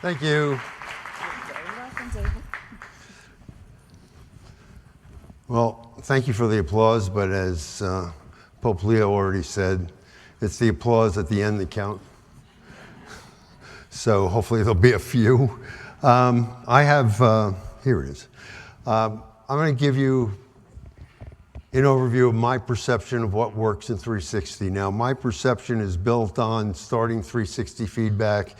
Thank you. You're very welcome, David. Well, thank you for the applause, but as Pope Leo already said, it's the applause at the end that count. So hopefully there'll be a few. Here it is. I'm going to give you an overview of my perception of what works in 360. Now, my perception is built on starting 360 feedback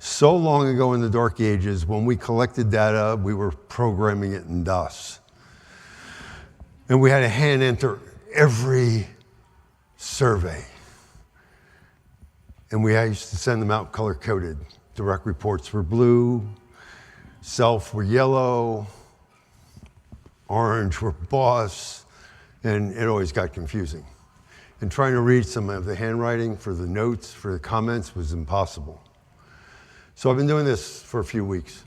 so long ago in the dark ages. When we collected data, we were programming it in DOS. And we had to hand enter every survey. And we used to send them out color-coded. Direct reports were blue, self were yellow, orange were boss, and it always got confusing. And trying to read some of the handwriting for the notes, for the comments, was impossible. So I've been doing this for a few weeks.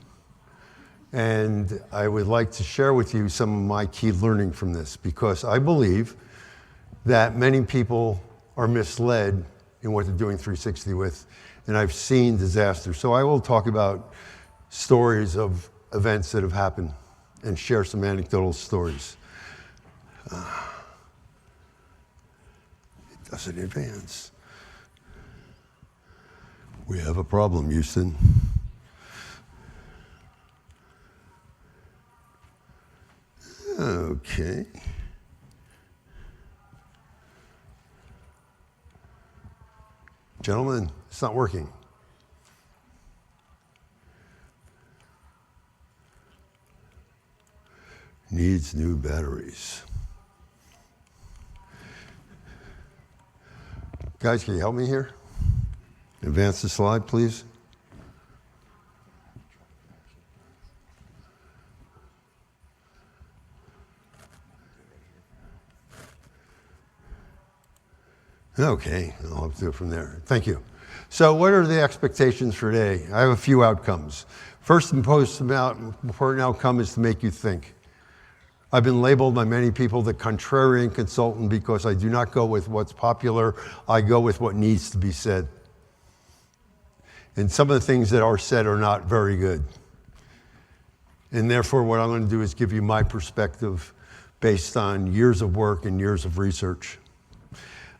And I would like to share with you some of my key learning from this, because I believe that many people are misled in what they're doing 360 with, and I've seen disaster. So I will talk about stories of events that have happened and share some anecdotal stories. It doesn't advance. We have a problem, Houston. Okay. Gentlemen, it's not working. Needs new batteries. Guys, can you help me here? Advance the slide, please. Okay, I'll have to do it from there. Thank you. So what are the expectations for today? I have a few outcomes. First and most important outcome is to make you think. I've been labeled by many people the contrarian consultant because I do not go with what's popular. I go with what needs to be said. And some of the things that are said are not very good. And therefore, what I'm going to do is give you my perspective based on years of work and years of research.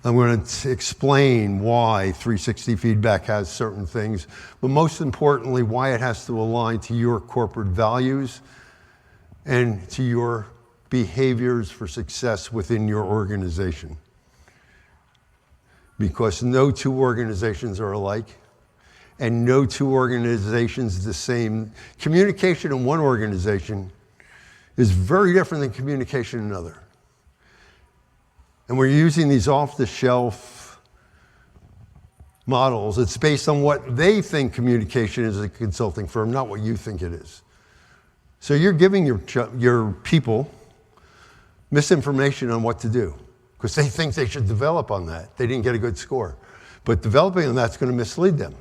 I'm going to explain why 360 feedback has certain things, but most importantly, why it has to align to your corporate values and to your behaviors for success within your organization. Because no two organizations are alike, and no two organizations the same. Communication in one organization is very different than communication in another. And we're using these off-the-shelf models. It's based on what they think communication is as a consulting firm, not what you think it is. So you're giving your people misinformation on what to do because they think they should develop on that. They didn't get a good score. But developing on that's going to mislead them.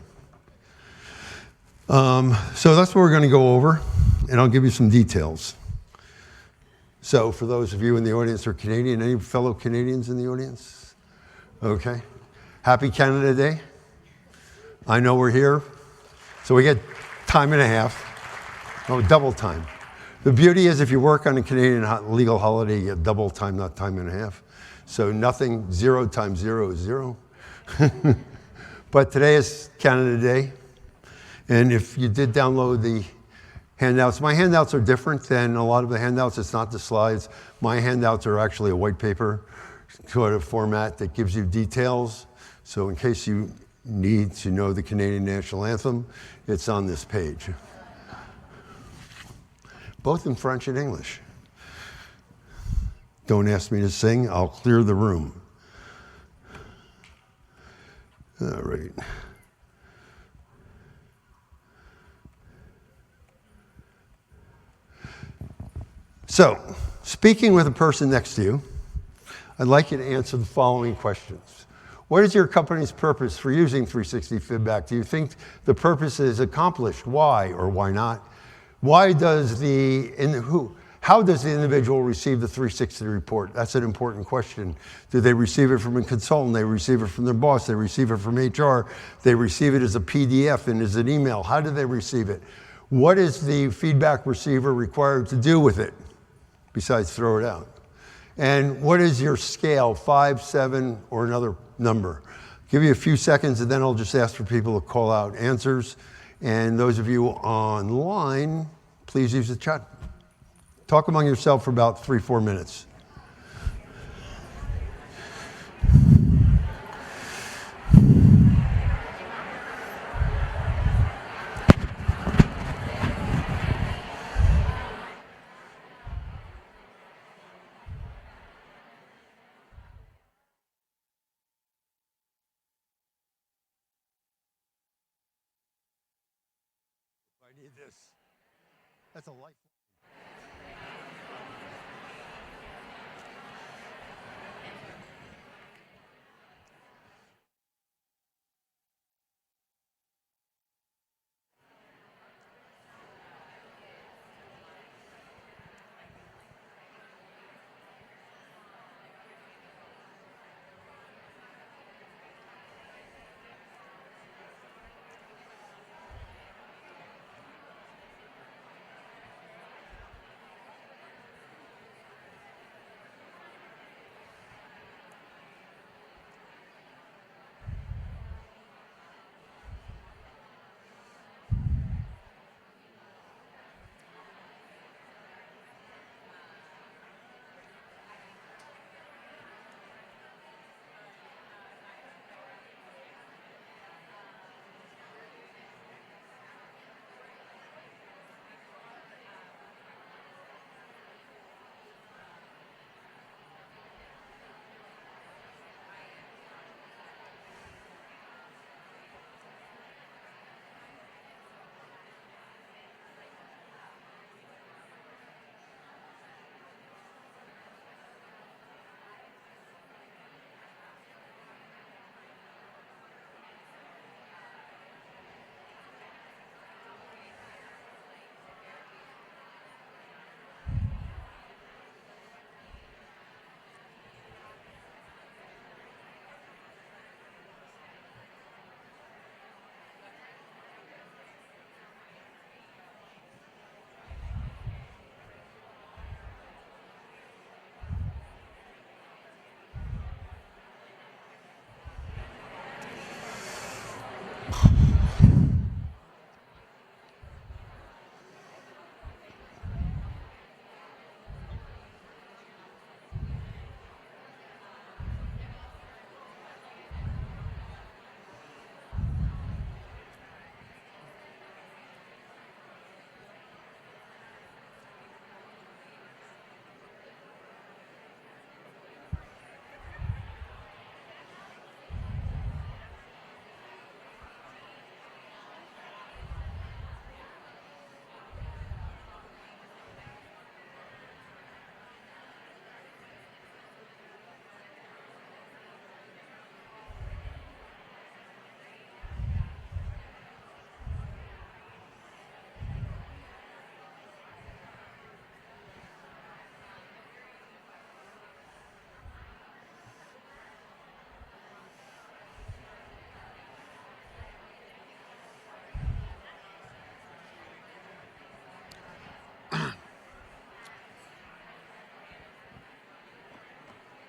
So that's what we're going to go over, and I'll give you some details. So for those of you in the audience who are Canadian, any fellow Canadians in the audience? Okay. Happy Canada Day. I know we're here. So we get time and a half. Oh, double time. The beauty is if you work on a Canadian legal holiday, you get double time, not time and a half. So nothing, 0 times 0 is 0. But today is Canada Day. And if you did download the handouts, my handouts are different than a lot of the handouts. It's not the slides. My handouts are actually a white paper sort of format that gives you details. So in case you need to know the Canadian National Anthem, it's on this page. Both in French and English. Don't ask me to sing, I'll clear the room. All right. So, speaking with a person next to you, I'd like you to answer the following questions. What is your company's purpose for using 360 feedback? Do you think the purpose is accomplished? Why or why not? Why does How does the individual receive the 360 report? That's an important question. Do they receive it from a consultant? They receive it from their boss? They receive it from HR? They receive it as a PDF and as an email? How do they receive it? What is the feedback receiver required to do with it besides throw it out? And what is your scale, 5, 7, or another number? Give you a few seconds and then I'll just ask for people to call out answers. And those of you online, please use the chat. Talk among yourself for about 3-4 minutes. I need this. That's a life.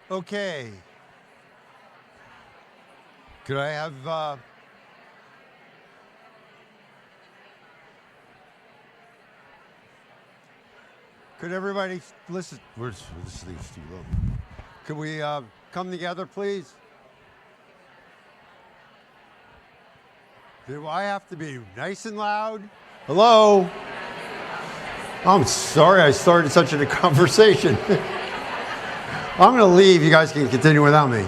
Okay. Could I have could everybody listen? This thing's too low. Could we come together, please? Do I have to be nice and loud? Hello? I'm sorry I started such a conversation. I'm going to leave. You guys can continue without me.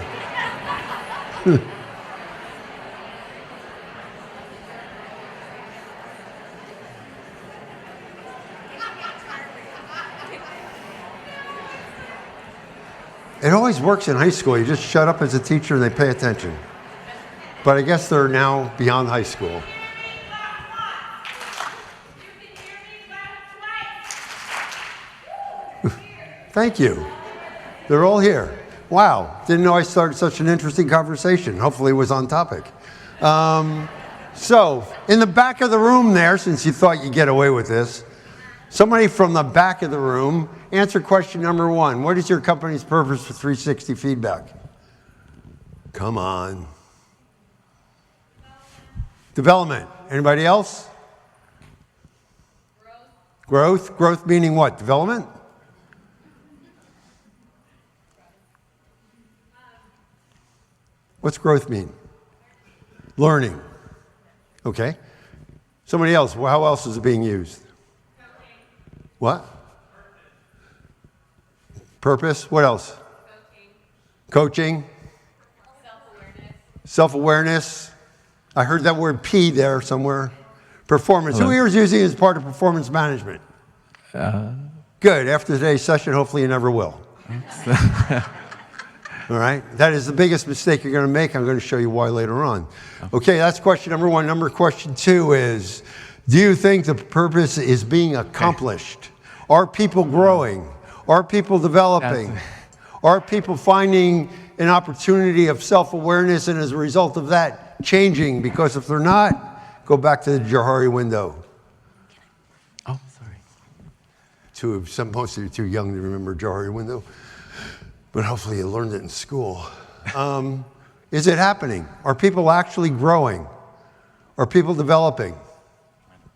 It always works in high school. You just shut up as a teacher and they pay attention. But I guess they're now beyond high school. Thank you. They're all here. Wow, didn't know I started such an interesting conversation. Hopefully it was on topic. So, in the back of the room there, since you thought you'd get away with this, somebody from the back of the room, answer question number 1. What is your company's purpose for 360 feedback? Come on. Development. Anybody else? Growth. Growth meaning what? Development? What's growth mean? Learning. Okay. Somebody else. Well, how else is it being used? What? Purpose. What else? Coaching. Self-awareness. Self-awareness. I heard that word P there somewhere. Performance. Hello. Who here is using it as part of performance management? Good. After today's session, hopefully you never will. All right? That is the biggest mistake you're going to make. I'm going to show you why later on. Okay, that's question number 1. Question 2 is, do you think the purpose is being accomplished? Are people growing? Are people developing? Are people finding an opportunity of self-awareness and as a result of that changing? Because if they're not, go back to the Johari window. Oh, sorry. Most of you are too young to remember Johari window. But hopefully you learned it in school. Is it happening? Are people actually growing? Are people developing?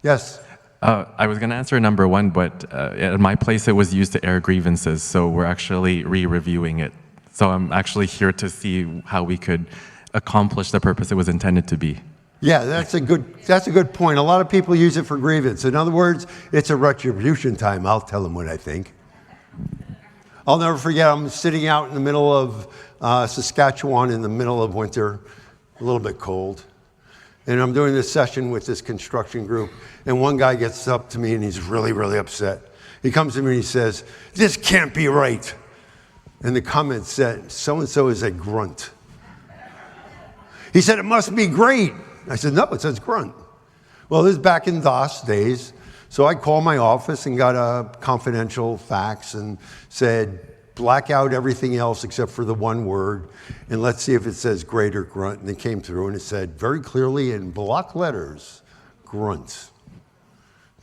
Yes? I was going to answer number 1, but at my place it was used to air grievances, so we're actually re-reviewing it. So I'm actually here to see how we could accomplish the purpose it was intended to be. Yeah, that's a good point. A lot of people use it for grievance. In other words, it's a retribution time. I'll tell them what I think. I'll never forget, I'm sitting out in the middle of Saskatchewan in the middle of winter, a little bit cold. And I'm doing this session with this construction group, and one guy gets up to me and he's really, really upset. He comes to me and he says, "This can't be right." And the comment said, "So-and-so is a grunt." He said, "It must be great." I said, "No, it says grunt." Well, this is back in DOS days. So I called my office and got a confidential fax and said, black out everything else except for the one word, and let's see if it says great or grunt. And it came through and it said very clearly in block letters, grunt.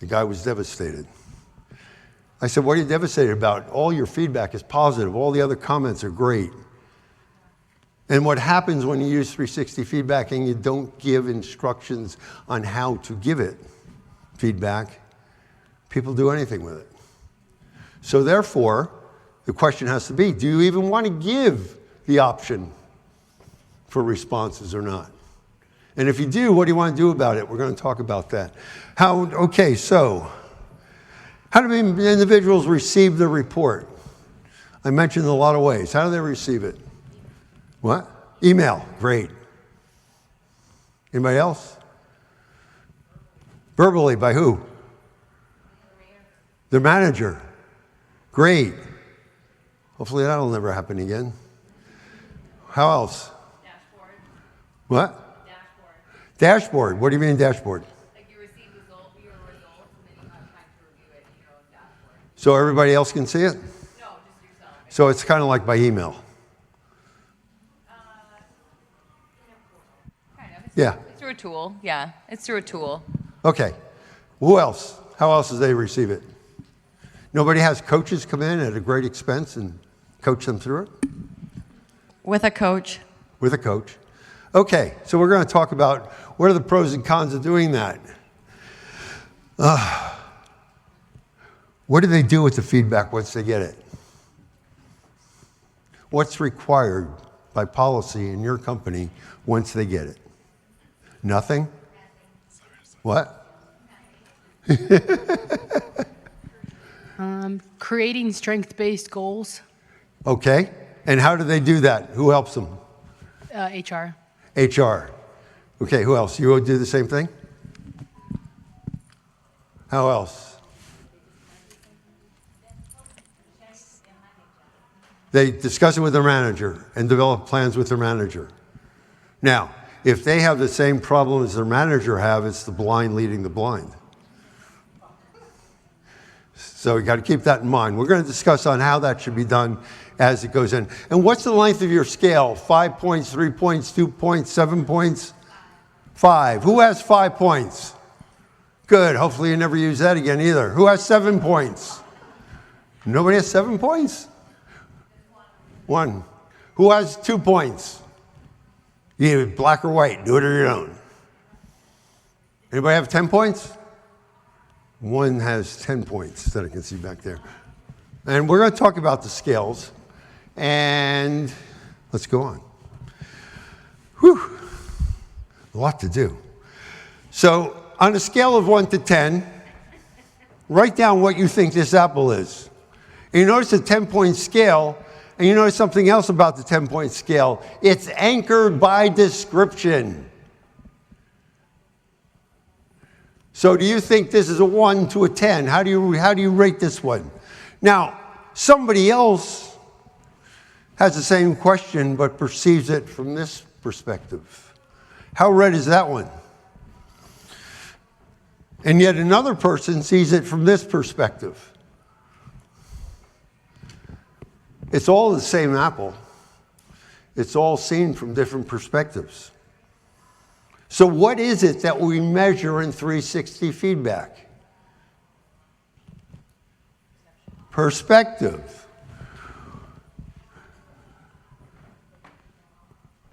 The guy was devastated. I said, "What are you devastated about? All your feedback is positive. All the other comments are great." And what happens when you use 360 feedback and you don't give instructions on how to give it feedback, people do anything with it. So therefore, the question has to be, do you even want to give the option for responses or not? And if you do, what do you want to do about it? We're going to talk about that. Okay, so how do individuals receive the report? I mentioned a lot of ways. How do they receive it? What? Email. Great. Anybody else? Verbally, by who? Their manager. Great. Hopefully that'll never happen again. How else? Dashboard. What? Dashboard. Dashboard. What do you mean dashboard? Like you receive your results, and then you have time to review it in your own dashboard. So everybody else can see it? No, just yourself. So it's kind of like by email. Kind of. Yeah. It's through a tool. Yeah, it's through a tool. Okay. Who else? How else do they receive it? Nobody has coaches come in at a great expense and coach them through it? With a coach. With a coach. Okay, so we're going to talk about what are the pros and cons of doing that. What do they do with the feedback once they get it? What's required by policy in your company once they get it? Nothing? What? Creating strength-based goals. Okay, and how do they do that? Who helps them? HR. HR. Okay, who else? You would do the same thing? How else? They discuss it with their manager and develop plans with their manager. Now, if they have the same problem as their manager have, it's the blind leading the blind. So you got to keep that in mind. We're going to discuss on how that should be done as it goes in. And what's the length of your scale? 5 points, 3 points, 2 points, 7 points? 5. Who has 5 points? Good. Hopefully you never use that again either. Who has 7 points? Nobody has 7 points? 1. Who has 2 points? You need black or white. Do it or you don't. Anybody have 10 points? 1 has 10 points that I can see back there. And we're going to talk about the scales. And let's go on. Whew. A lot to do. So on a scale of 1 to 10, write down what you think this apple is. And you notice a 10-point scale, and you notice something else about the 10-point scale. It's anchored by description. So do you think this is a 1 to a 10? How do you rate this one? Now, somebody else has the same question but perceives it from this perspective. How red is that one? And yet another person sees it from this perspective. It's all the same apple. It's all seen from different perspectives. So what is it that we measure in 360 feedback? Perspective.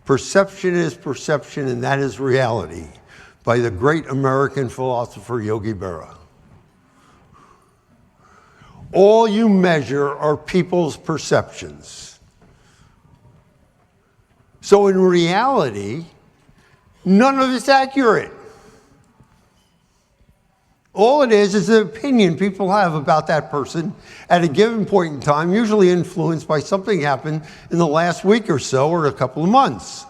Perception is perception, and that is reality, by the great American philosopher Yogi Berra. All you measure are people's perceptions. So in reality, none of it's accurate. All it is the opinion people have about that person at a given point in time, usually influenced by something happened in the last week or so or a couple of months.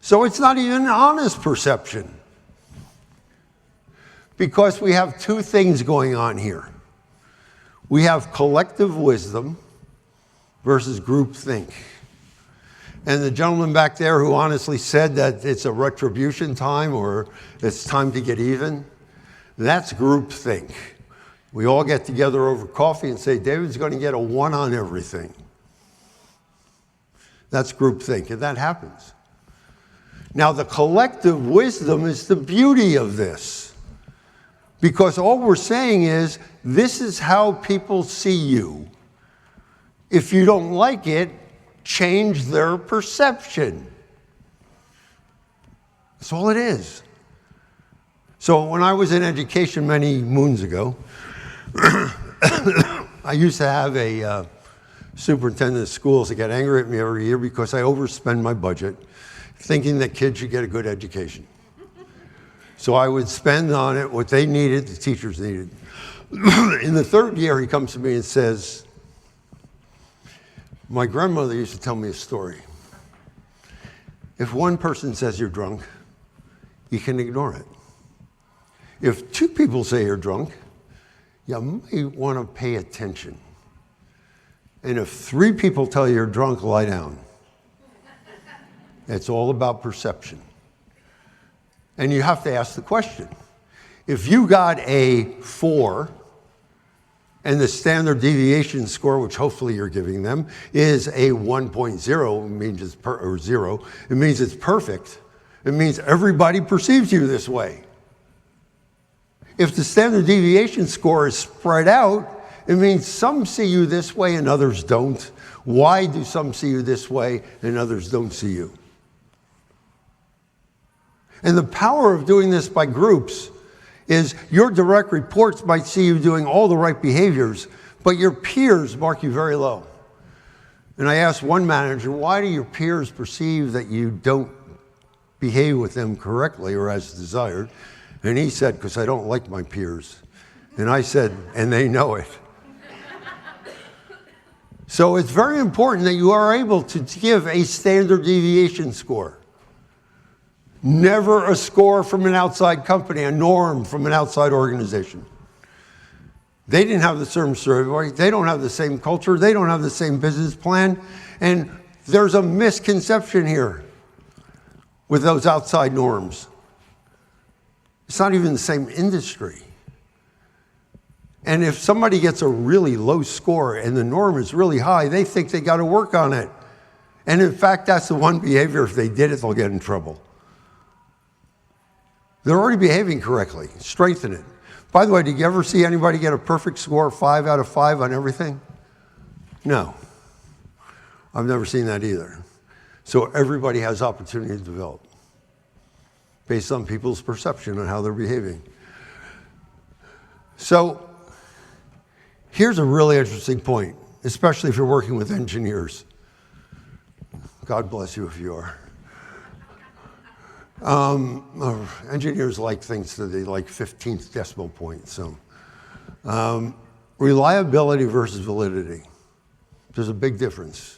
So it's not even an honest perception. Because we have two things going on here. We have collective wisdom versus groupthink. And the gentleman back there who honestly said that it's a retribution time or it's time to get even, that's groupthink. We all get together over coffee and say, David's going to get a 1 on everything. That's groupthink, and that happens. Now, the collective wisdom is the beauty of this. Because all we're saying is, this is how people see you. If you don't like it, change their perception. That's all it is. So when I was in education many moons ago, I used to have a superintendent of schools that got angry at me every year because I overspend my budget, thinking that kids should get a good education. So I would spend on it what they needed, the teachers needed. In the third year, he comes to me and says, my grandmother used to tell me a story. If one person says you're drunk, you can ignore it. If 2 people say you're drunk, you might want to pay attention. And if 3 people tell you you're drunk, lie down. It's all about perception. And you have to ask the question. If you got a 4, and the standard deviation score, which hopefully you're giving them, is a 1.0, it means it's or 0. It means it's perfect. It means everybody perceives you this way. If the standard deviation score is spread out, it means some see you this way and others don't. Why do some see you this way and others don't see you? And the power of doing this by groups is your direct reports might see you doing all the right behaviors, but your peers mark you very low. And I asked one manager, why do your peers perceive that you don't behave with them correctly or as desired? And he said, because I don't like my peers. And I said, and they know it. So it's very important that you are able to give a standard deviation score. Never a score from an outside company, a norm from an outside organization. They didn't have the same survey. They don't have the same culture. They don't have the same business plan. And there's a misconception here with those outside norms. It's not even the same industry. And if somebody gets a really low score and the norm is really high, they think they got to work on it. And in fact, that's the one behavior, if they did it, they'll get in trouble. They're already behaving correctly. Strengthen it. By the way, did you ever see anybody get a perfect score, 5 out of 5 on everything? No. I've never seen that either. So everybody has opportunity to develop based on people's perception on how they're behaving. So here's a really interesting point, especially if you're working with engineers. God bless you if you are. Engineers like things that they like 15th decimal points. So, reliability versus validity. There's a big difference.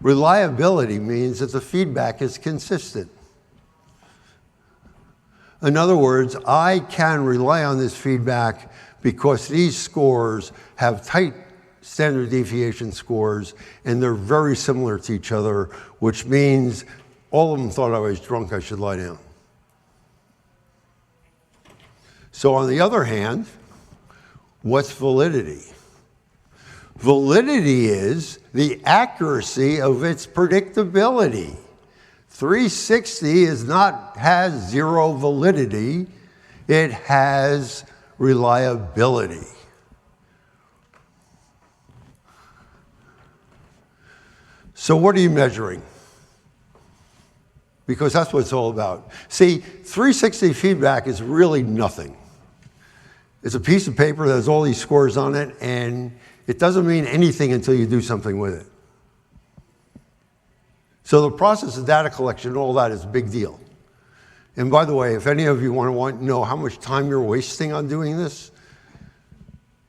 Reliability means that the feedback is consistent. In other words, I can rely on this feedback because these scores have tight standard deviation scores and they're very similar to each other, which means all of them thought I was drunk, I should lie down. So on the other hand, what's validity? Validity is the accuracy of its predictability. 360 has zero validity, it has reliability. So what are you measuring? Because that's what it's all about. See, 360 feedback is really nothing. It's a piece of paper that has all these scores on it, and it doesn't mean anything until you do something with it. So the process of data collection and all that is a big deal. And by the way, if any of you want to know how much time you're wasting on doing this,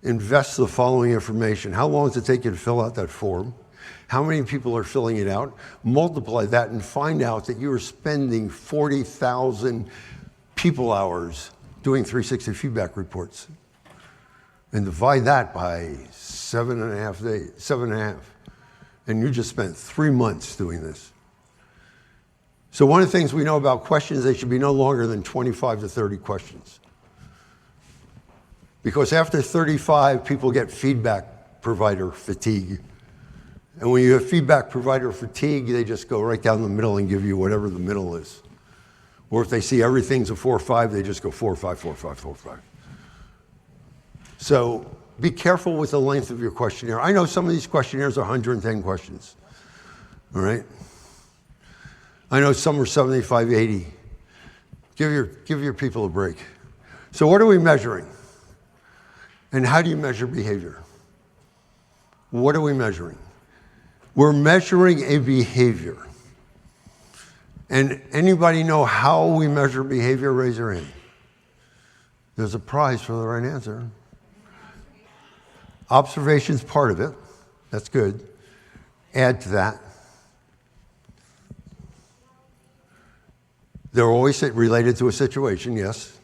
invest the following information. How long does it take you to fill out that form? How many people are filling it out? Multiply that and find out that you are spending 40,000 people hours doing 360 feedback reports. And divide that by 7.5 days, 7.5. And you just spent 3 months doing this. So one of the things we know about questions, they should be no longer than 25 to 30 questions. Because after 35, people get feedback provider fatigue. And when you have feedback provider fatigue, they just go right down the middle and give you whatever the middle is. Or if they see everything's a 4 or 5, they just go 4 or 5, 4 or 5, 4 or 5. So be careful with the length of your questionnaire. I know some of these questionnaires are 110 questions. All right? I know some are 75, 80. Give your people a break. So what are we measuring? And how do you measure behavior? What are we measuring? We're measuring a behavior. And anybody know how we measure behavior? Raise your hand. There's a prize for the right answer. Observation's part of it. That's good. Add to that. They're always related to a situation, yes.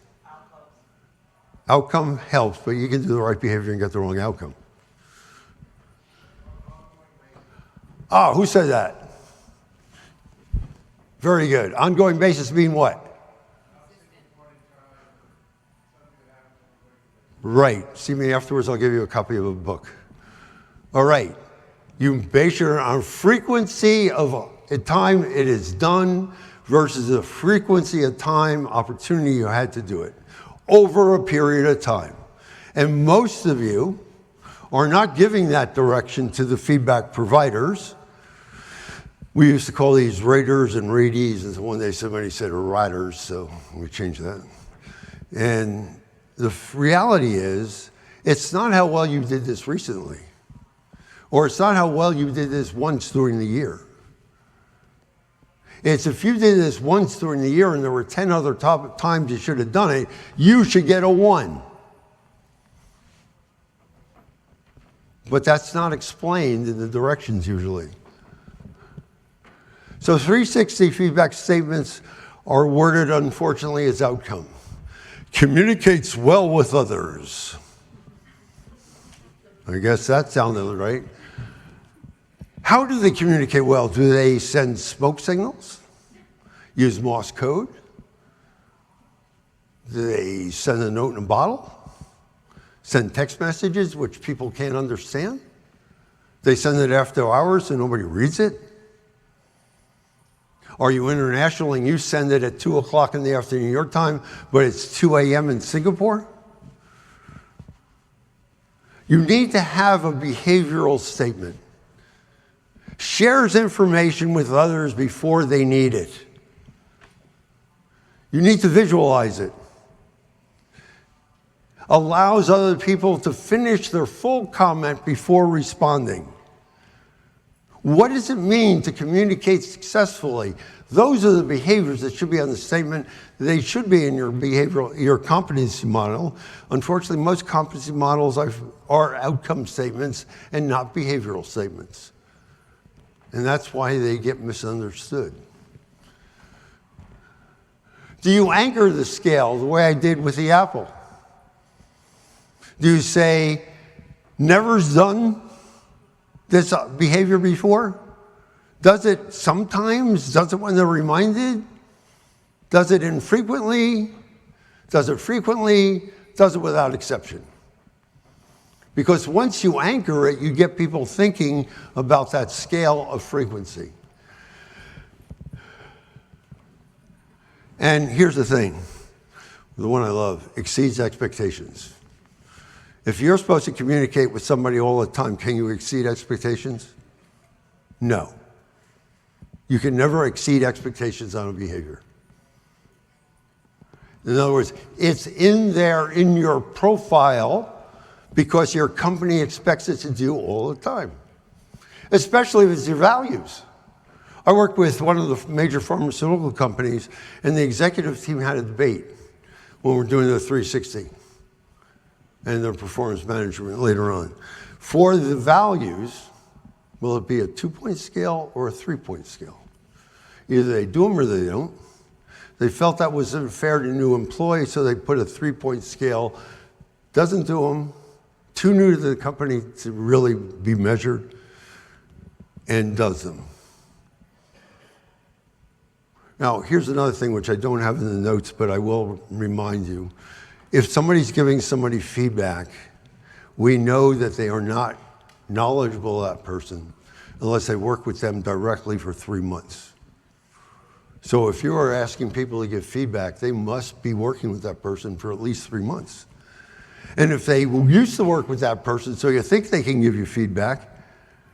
Outcome helps, but you can do the right behavior and get the wrong outcome. Oh, who said that? Very good. Ongoing basis mean what? Right. See me afterwards, I'll give you a copy of a book. All right. You base it on frequency of time it is done versus the frequency of time, opportunity you had to do it over a period of time. And most of you are not giving that direction to the feedback providers. We used to call these raters and ratees, and one day somebody said riders, so we changed that. And the reality is, it's not how well you did this recently, or it's not how well you did this once during the year. It's if you did this once during the year and there were 10 other times you should have done it, you should get a 1. But that's not explained in the directions usually. So 360 feedback statements are worded, unfortunately, as outcome. Communicates well with others. I guess that sounded right. How do they communicate well? Do they send smoke signals? Use Morse code? Do they send a note in a bottle? send text messages which people can't understand. They send it after hours and nobody reads it. Are you international and you send it at 2 o'clock in the afternoon your time, but it's 2 a.m. in Singapore? You need to have a behavioral statement. Shares information with others before they need it. You need to visualize it. Allows other people to finish their full comment before responding. What does it mean to communicate successfully? Those are the behaviors that should be on the statement. They should be in your competency model. Unfortunately, most competency models are outcome statements and not behavioral statements. And that's why they get misunderstood. Do you anchor the scale the way I did with the apple? Do you say, never's done this behavior before? Does it sometimes? Does it when they're reminded? Does it infrequently? Does it frequently? Does it without exception? Because once you anchor it, you get people thinking about that scale of frequency. And here's the thing, the one I love, exceeds expectations. If you're supposed to communicate with somebody all the time, can you exceed expectations? No. You can never exceed expectations on a behavior. In other words, it's in there in your profile because your company expects it to do all the time, especially if it's your values. I worked with one of the major pharmaceutical companies, and the executive team had a debate when we were doing the 360 and their performance management later on. For the values, will it be a 2-point scale or a 3-point scale? Either they do them or they don't. They felt that was unfair to new employees, so they put a 3-point scale. Doesn't do them. Too new to the company to really be measured, and does them. Now, here's another thing which I don't have in the notes, but I will remind you. If somebody's giving somebody feedback, we know that they are not knowledgeable of that person unless they work with them directly for 3 months. So if you are asking people to give feedback, they must be working with that person for at least 3 months. And if they used to work with that person, so you think they can give you feedback,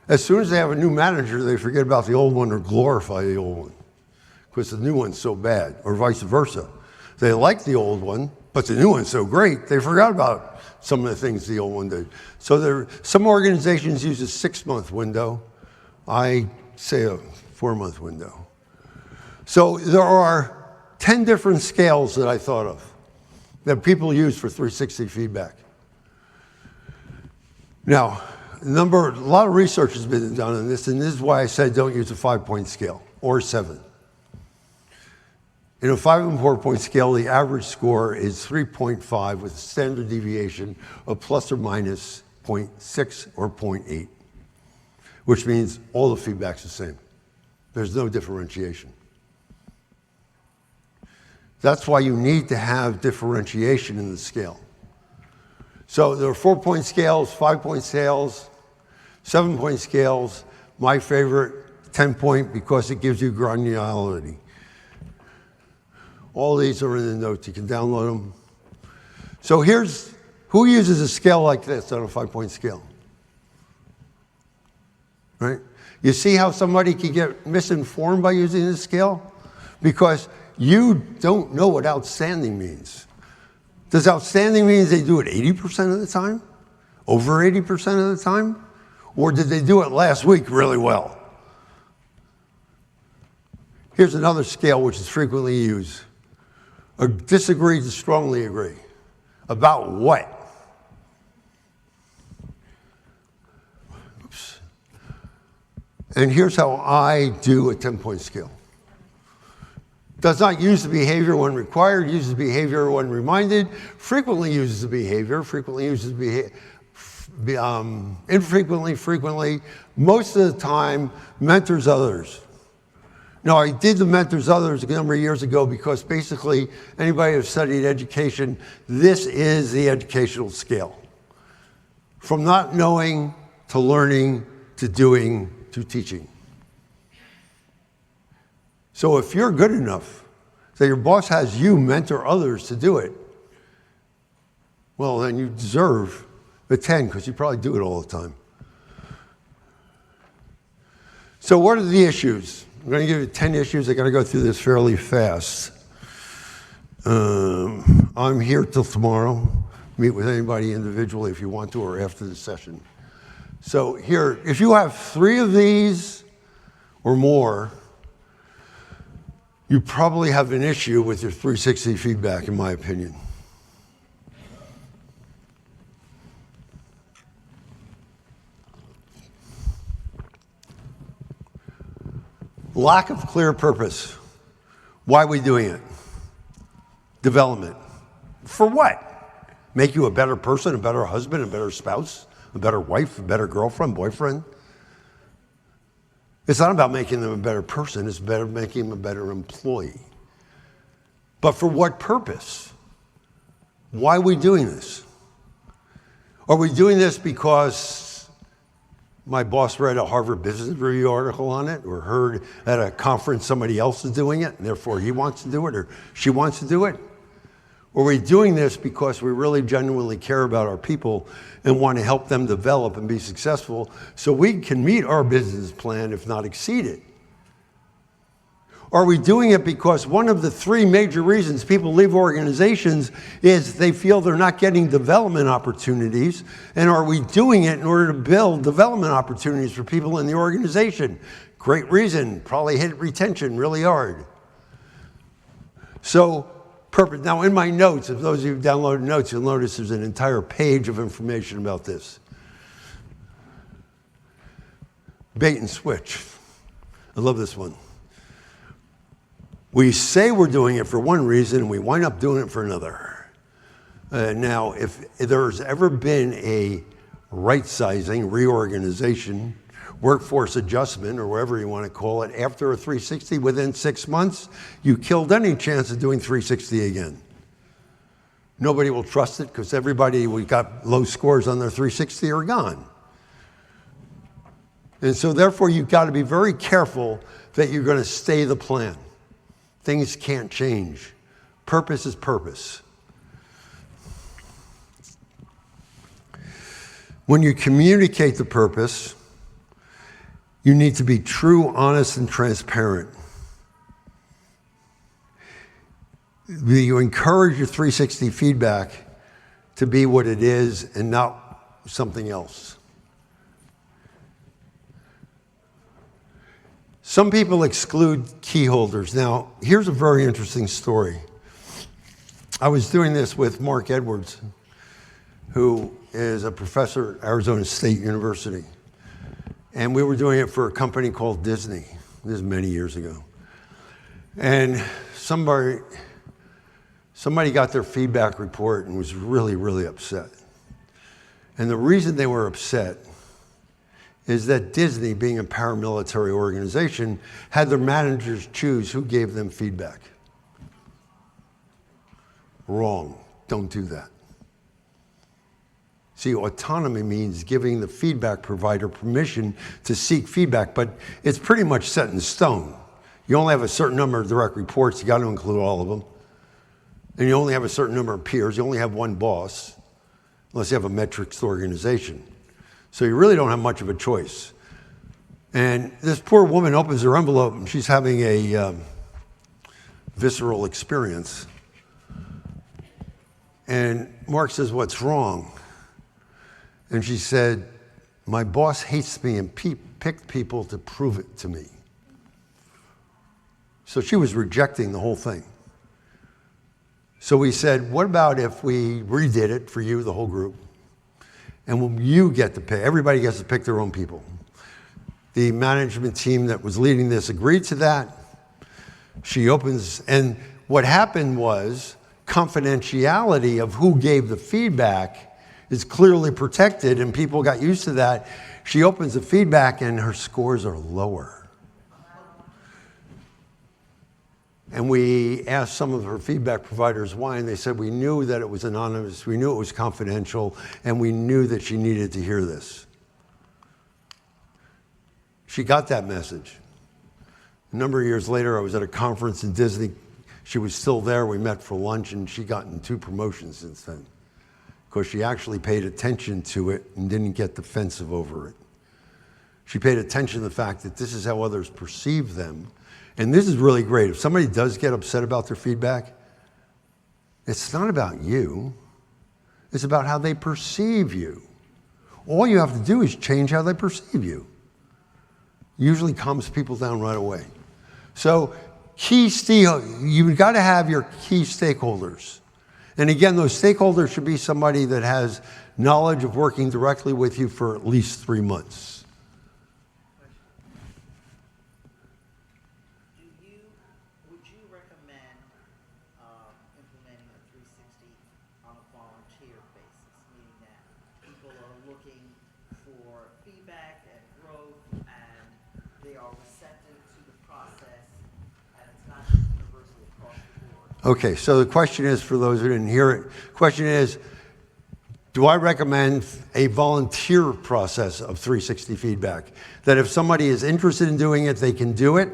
as soon as they have a new manager, they forget about the old one or glorify the old one because the new one's so bad, or vice versa. They like the old one, but the new one's so great, they forgot about some of the things the old one did. So some organizations use a 6-month window. I say a 4-month window. So there are 10 different scales that I thought of that people use for 360 feedback. Now, a lot of research has been done on this, and this is why I said don't use a 5-point scale or 7. In a 5 and 4-point scale, the average score is 3.5 with a standard deviation of plus or minus 0.6 or 0.8, which means all the feedback's the same. There's no differentiation. That's why you need to have differentiation in the scale. So there are 4-point scales, 5-point scales, 7-point scales. My favorite, 10-point, because it gives you granularity. All these are in the notes. You can download them. So here's who uses a scale like this on a 5-point scale. Right? You see how somebody can get misinformed by using this scale? Because you don't know what outstanding means. Does outstanding mean they do it 80% of the time? Over 80% of the time? Or did they do it last week really well? Here's another scale which is frequently used. Disagree to strongly agree. About what? Oops. And here's how I do a 10-point scale. Does not use the behavior when required, uses behavior when reminded, frequently uses the behavior, frequently uses behavior, infrequently, frequently, most of the time, mentors others. Now, I did the mentors others a number of years ago because basically anybody who's studied education, this is the educational scale. From not knowing to learning to doing to teaching. So if you're good enough that your boss has you mentor others to do it, well, then you deserve the 10 because you probably do it all the time. So what are the issues? I'm going to give you 10 issues. I'm going to go through this fairly fast. I'm here till tomorrow. Meet with anybody individually if you want to or after the session. So here, if you have 3 of these or more, you probably have an issue with your 360 feedback, in my opinion. Lack of clear purpose. Why are we doing it? Development. For what? Make you a better person, a better husband, a better spouse, a better wife, a better girlfriend, boyfriend? It's not about making them a better person, it's about making them a better employee. But for what purpose? Why are we doing this? Are we doing this because my boss read a Harvard Business Review article on it, or heard at a conference somebody else is doing it, and therefore he wants to do it, or she wants to do it? Or are we doing this because we really genuinely care about our people and want to help them develop and be successful so we can meet our business plan, if not exceed it? Are we doing it because one of the 3 major reasons people leave organizations is they feel they're not getting development opportunities? And are we doing it in order to build development opportunities for people in the organization? Great reason, probably hit retention really hard. So, purpose. Now in my notes, if those of you who've downloaded notes, you'll notice there's an entire page of information about this. Bait and switch. I love this one. We say we're doing it for one reason, and we wind up doing it for another. Now, if there's ever been a right-sizing, reorganization, workforce adjustment, or whatever you want to call it, after a 360 within 6 months, you killed any chance of doing 360 again. Nobody will trust it because everybody who got low scores on their 360 are gone. And so therefore, you've got to be very careful that you're going to stay the plan. Things can't change. Purpose is purpose. When you communicate the purpose, you need to be true, honest, and transparent. You encourage your 360 feedback to be what it is and not something else. Some people exclude key holders. Now, here's a very interesting story. I was doing this with Mark Edwards, who is a professor at Arizona State University. And we were doing it for a company called Disney. This is many years ago. And somebody got their feedback report and was really, really upset. And the reason they were upset is that Disney, being a paramilitary organization, had their managers choose who gave them feedback. Wrong. Don't do that. See, autonomy means giving the feedback provider permission to seek feedback, but it's pretty much set in stone. You only have a certain number of direct reports. You got to include all of them. And you only have a certain number of peers. You only have one boss, unless you have a metrics organization. So you really don't have much of a choice. And this poor woman opens her envelope, and she's having a visceral experience. And Mark says, "What's wrong?" And she said, "My boss hates me and picked people to prove it to me." So she was rejecting the whole thing. So we said, what about if we redid it for you, the whole group? And you get to pick, everybody gets to pick their own people. The management team that was leading this agreed to that. She opens, and what happened was confidentiality of who gave the feedback is clearly protected, and people got used to that. She opens the feedback and her scores are lower. And we asked some of her feedback providers why, and they said, we knew that it was anonymous, we knew it was confidential, and we knew that she needed to hear this. She got that message. A number of years later, I was at a conference in Disney. She was still there. We met for lunch, and she gotten 2 promotions since then because she actually paid attention to it and didn't get defensive over it. She paid attention to the fact that this is how others perceive them. And this is really great. If somebody does get upset about their feedback, it's not about you. It's about how they perceive you. All you have to do is change how they perceive you. Usually calms people down right away. So you've got to have your key stakeholders. And again, those stakeholders should be somebody that has knowledge of working directly with you for at least 3 months. Would you recommend implementing a 360 on a volunteer basis, meaning that people are looking for feedback and growth and they are receptive to the process and it's not just universally across the board? Okay, so the question is, for those who didn't hear it, question is, do I recommend a volunteer process of 360 feedback? That if somebody is interested in doing it, they can do it,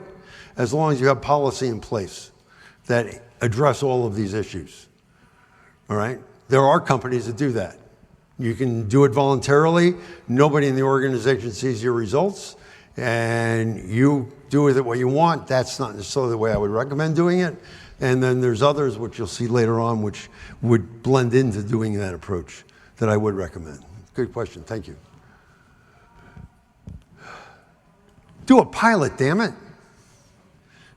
as long as you have policy in place that address all of these issues. All right? There are companies that do that. You can do it voluntarily. Nobody in the organization sees your results, and you do with it what you want. That's not necessarily the way I would recommend doing it. And then there's others, which you'll see later on, which would blend into doing that approach that I would recommend. Good question. Thank you. Do a pilot, damn it.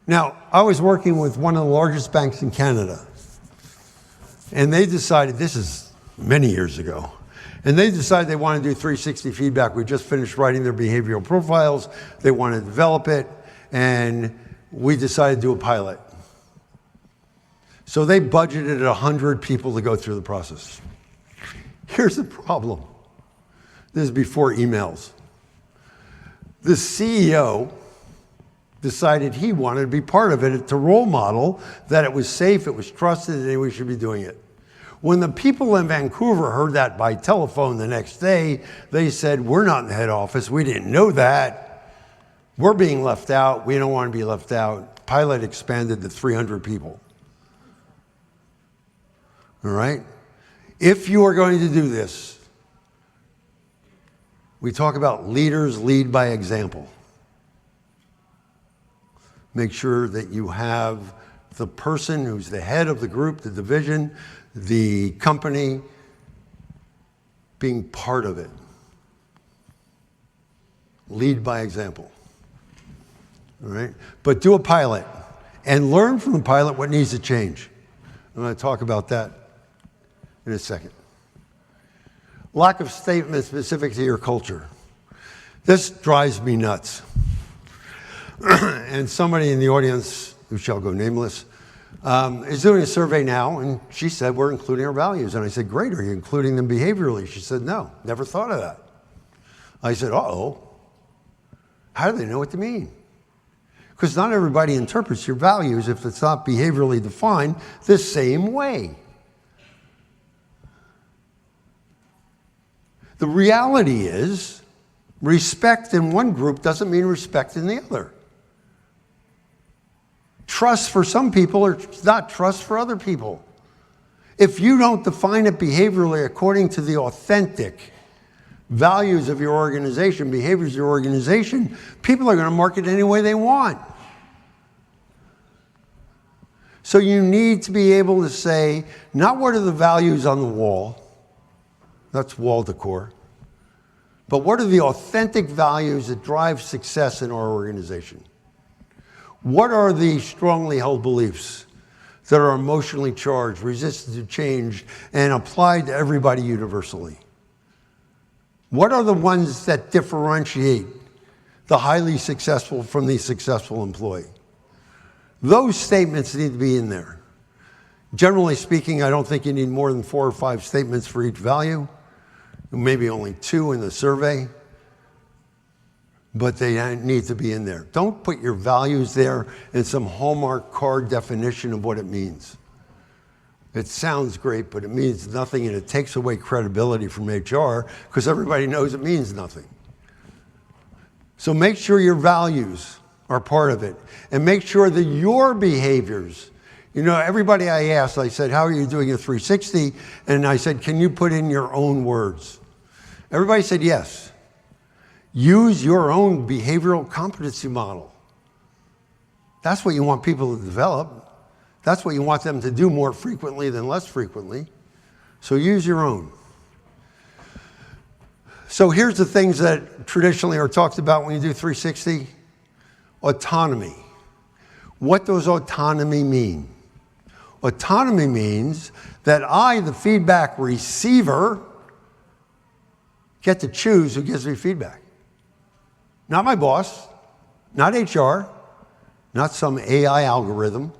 Now, I was working with one of the largest banks in Canada, and they decided, this is many years ago, and they decided they want to do 360 feedback. We just finished writing their behavioral profiles. They want to develop it, and we decided to do a pilot. So they budgeted 100 people to go through the process. Here's the problem. This is before emails. The CEO decided he wanted to be part of it to role model that it was safe, it was trusted, and we should be doing it. When the people in Vancouver heard that by telephone the next day, they said, we're not in the head office. We didn't know that. We're being left out. We don't want to be left out. Pilot expanded to 300 people. All right? If you are going to do this, we talk about leaders lead by example. Make sure that you have the person who's the head of the group, the division, the company, being part of it. Lead by example. All right? But do a pilot and learn from the pilot what needs to change. I'm going to talk about that in a second. Lack of statement specific to your culture. This drives me nuts. And somebody in the audience, who shall go nameless, is doing a survey now, and she said, we're including our values. And I said, great, are you including them behaviorally? She said, no, never thought of that. I said, uh-oh, how do they know what to mean? Because not everybody interprets your values, if it's not behaviorally defined, the same way. The reality is, respect in one group doesn't mean respect in the other. Trust for some people is not trust for other people. If you don't define it behaviorally according to the authentic values of your organization, behaviors of your organization, people are going to mark it any way they want. So you need to be able to say, not what are the values on the wall, that's wall decor, but what are the authentic values that drive success in our organization? What are the strongly held beliefs that are emotionally charged, resistant to change, and applied to everybody universally? What are the ones that differentiate the highly successful from the successful employee? Those statements need to be in there. Generally speaking, I don't think you need more than 4 or 5 statements for each value. Maybe only 2 in the survey. but they need to be in there. Don't put your values there in some Hallmark card definition of what it means. It sounds great, but it means nothing, and it takes away credibility from HR because everybody knows it means nothing. So make sure your values are part of it, and make sure that your behaviors, everybody I asked, I said, how are you doing a 360? And I said, can you put in your own words? Everybody said yes. Use your own behavioral competency model. That's what you want people to develop. That's what you want them to do more frequently than less frequently. So use your own. So here's the things that traditionally are talked about when you do 360. Autonomy. What does autonomy mean? Autonomy means that I, the feedback receiver, get to choose who gives me feedback. Not my boss, not HR, not some AI algorithm.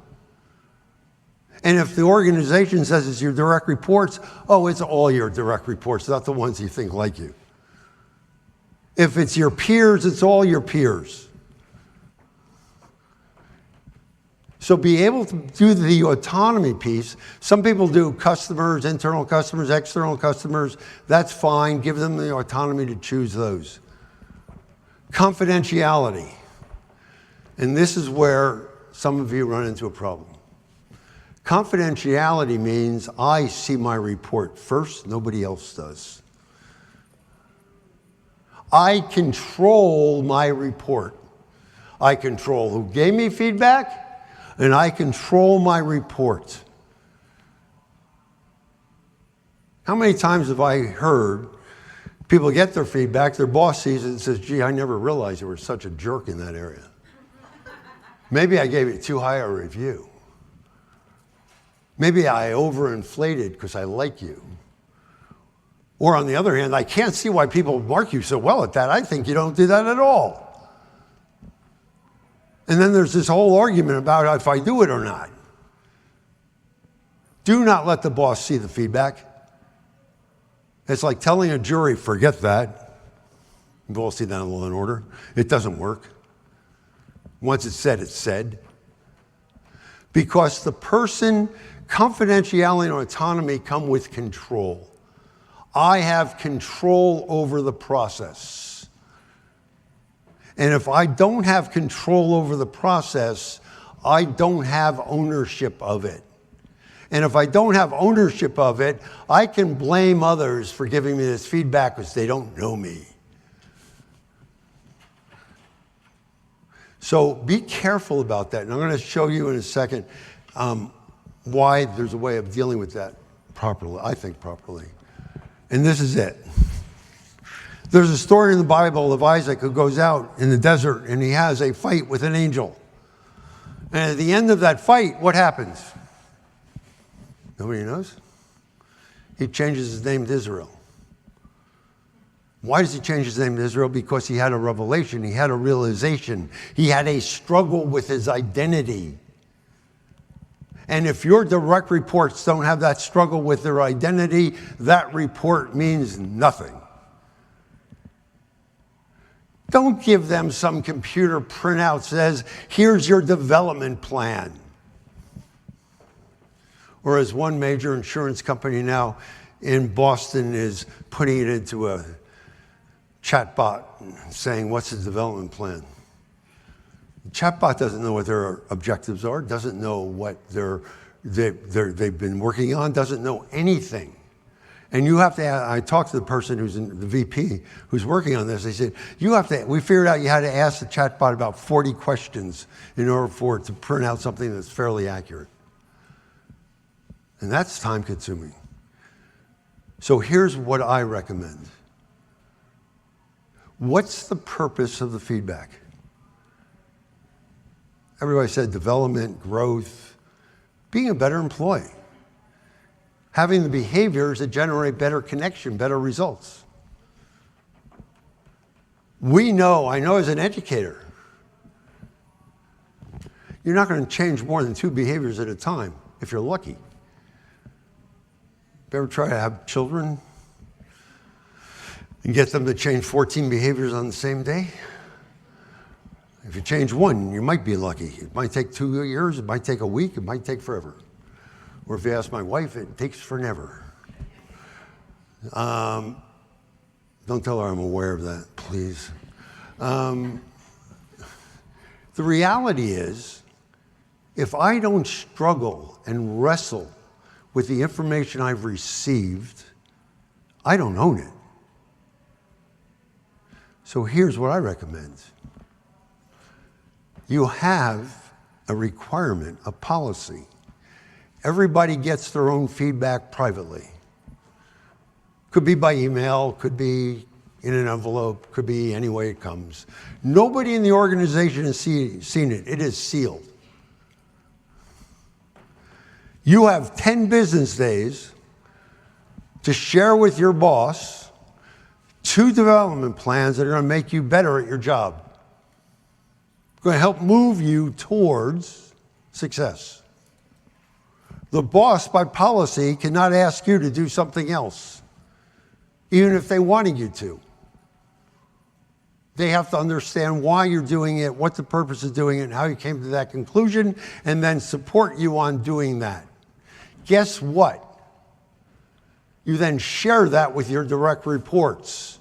And if the organization says it's your direct reports, it's all your direct reports, not the ones you think like you. If it's your peers, it's all your peers. So be able to do the autonomy piece. Some people do customers, internal customers, external customers. That's fine. Give them the autonomy to choose those. Confidentiality. And this is where some of you run into a problem. Confidentiality means I see my report first, nobody else does. I control my report. I control who gave me feedback, and I control my report. How many times have I heard people get their feedback, their boss sees it and says, gee, I never realized you were such a jerk in that area. Maybe I gave it too high a review. Maybe I overinflated because I like you. Or on the other hand, I can't see why people mark you so well at that. I think you don't do that at all. And then there's this whole argument about if I do it or not. Do not let the boss see the feedback. It's like telling a jury, forget that. You've all seen that in Law and Order. It doesn't work. Once it's said, it's said. Because the person, confidentiality and autonomy come with control. I have control over the process. And if I don't have control over the process, I don't have ownership of it. And if I don't have ownership of it, I can blame others for giving me this feedback because they don't know me. So be careful about that. And I'm going to show you in a second why there's a way of dealing with that properly, I think properly. And this is it. There's a story in the Bible of Isaac who goes out in the desert and he has a fight with an angel. And at the end of that fight, what happens? Nobody knows? He changes his name to Israel. Why does he change his name to Israel? Because he had a revelation, he had a realization, he had a struggle with his identity. And if your direct reports don't have that struggle with their identity, that report means nothing. Don't give them some computer printout that says, here's your development plan. Or as one major insurance company now in Boston is putting it into a chatbot saying, what's the development plan? The chatbot doesn't know what their objectives are, doesn't know what they've been working on, doesn't know anything. And you have to, I talked to the person who's in the VP who's working on this. They said, we figured out you had to ask the chatbot about 40 questions in order for it to print out something that's fairly accurate. And that's time consuming. So here's what I recommend. What's the purpose of the feedback? Everybody said development, growth, being a better employee, having the behaviors that generate better connection, better results. I know as an educator, you're not going to change more than 2 behaviors at a time if you're lucky. You ever try to have children and get them to change 14 behaviors on the same day? If you change one, you might be lucky. It might take 2 years, it might take a week, it might take forever. Or if you ask my wife, it takes forever. Don't tell her I'm aware of that, please. The reality is, if I don't struggle and wrestle with the information I've received, I don't own it. So here's what I recommend. You have a requirement, a policy. Everybody gets their own feedback privately. Could be by email, could be in an envelope, could be any way it comes. Nobody in the organization has seen it. It is sealed. You have 10 business days to share with your boss 2 development plans that are going to make you better at your job. Going to help move you towards success. The boss, by policy, cannot ask you to do something else, even if they wanted you to. They have to understand why you're doing it, what the purpose of doing it, and how you came to that conclusion, and then support you on doing that. Guess what? You then share that with your direct reports.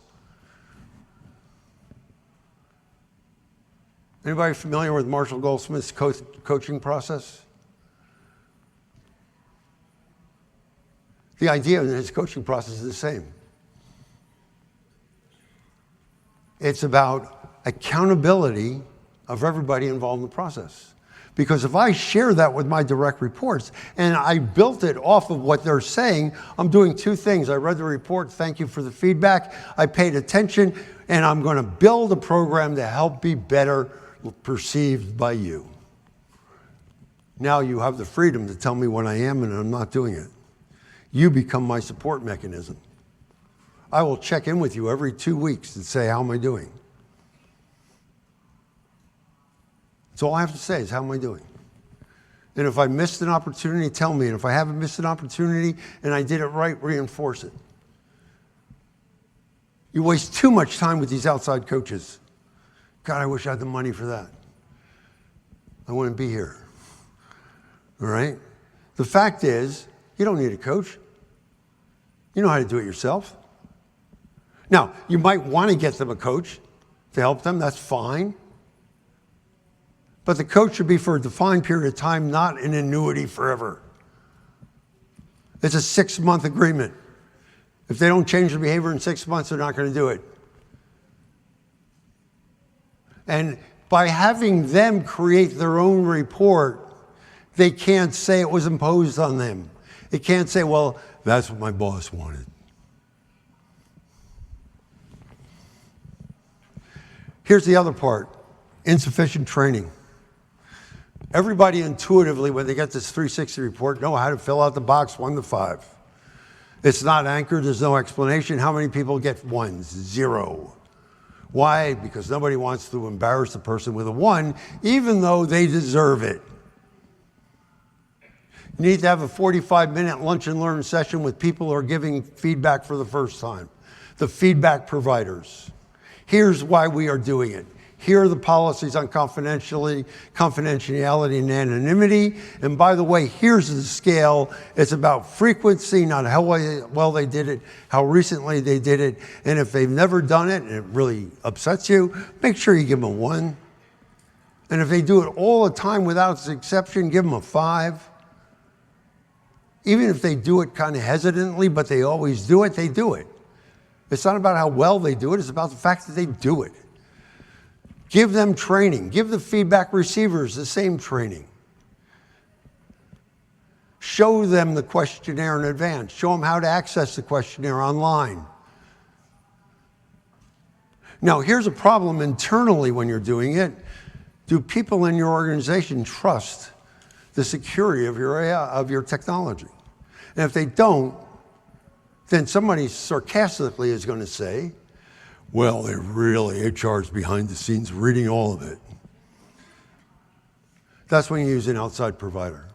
Anybody familiar with Marshall Goldsmith's coaching process? The idea in his coaching process is the same. It's about accountability of everybody involved in the process. Because if I share that with my direct reports and I built it off of what they're saying, I'm doing 2 things. I read the report, thank you for the feedback. I paid attention, and I'm going to build a program to help be better perceived by you. Now you have the freedom to tell me when I am and I'm not doing it. You become my support mechanism. I will check in with you every 2 weeks and say, how am I doing? That's all I have to say is, how am I doing? And if I missed an opportunity, tell me. And if I haven't missed an opportunity and I did it right, reinforce it. You waste too much time with these outside coaches. God, I wish I had the money for that. I wouldn't be here. All right? The fact is, you don't need a coach. You know how to do it yourself. Now, you might want to get them a coach to help them. That's fine. But the coach should be for a defined period of time, not an annuity forever. It's a 6-month agreement. If they don't change their behavior in 6 months, they're not going to do it. And by having them create their own report, they can't say it was imposed on them. They can't say, well, that's what my boss wanted. Here's the other part, insufficient training. Everybody intuitively, when they get this 360 report, know how to fill out the box 1 to 5. It's not anchored, there's no explanation. How many people get 1s? 0. Why? Because nobody wants to embarrass the person with a 1, even though they deserve it. You need to have a 45-minute lunch and learn session with people who are giving feedback for the first time, the feedback providers. Here's why we are doing it. Here are the policies on confidentiality and anonymity. And by the way, here's the scale. It's about frequency, not how well they did it, how recently they did it. And if they've never done it and it really upsets you, make sure you give them a 1. And if they do it all the time without exception, give them a 5. Even if they do it kind of hesitantly, but they always do it, they do it. It's not about how well they do it, it's about the fact that they do it. Give them training. Give the feedback receivers the same training. Show them the questionnaire in advance. Show them how to access the questionnaire online. Now, here's a problem internally when you're doing it. Do people in your organization trust the security of your technology? And if they don't, then somebody sarcastically is going to say, well, HR's behind the scenes reading all of it. That's when you use an outside provider.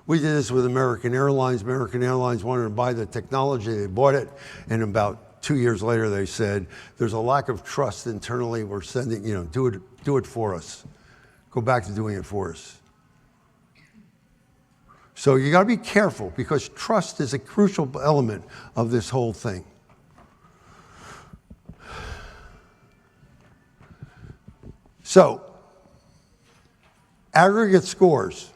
We did this with American Airlines. American Airlines wanted to buy the technology. They bought it, and about 2 years later, they said, there's a lack of trust internally. We're sending, do it for us. Go back to doing it for us. So you got to be careful because trust is a crucial element of this whole thing. So, aggregate scores.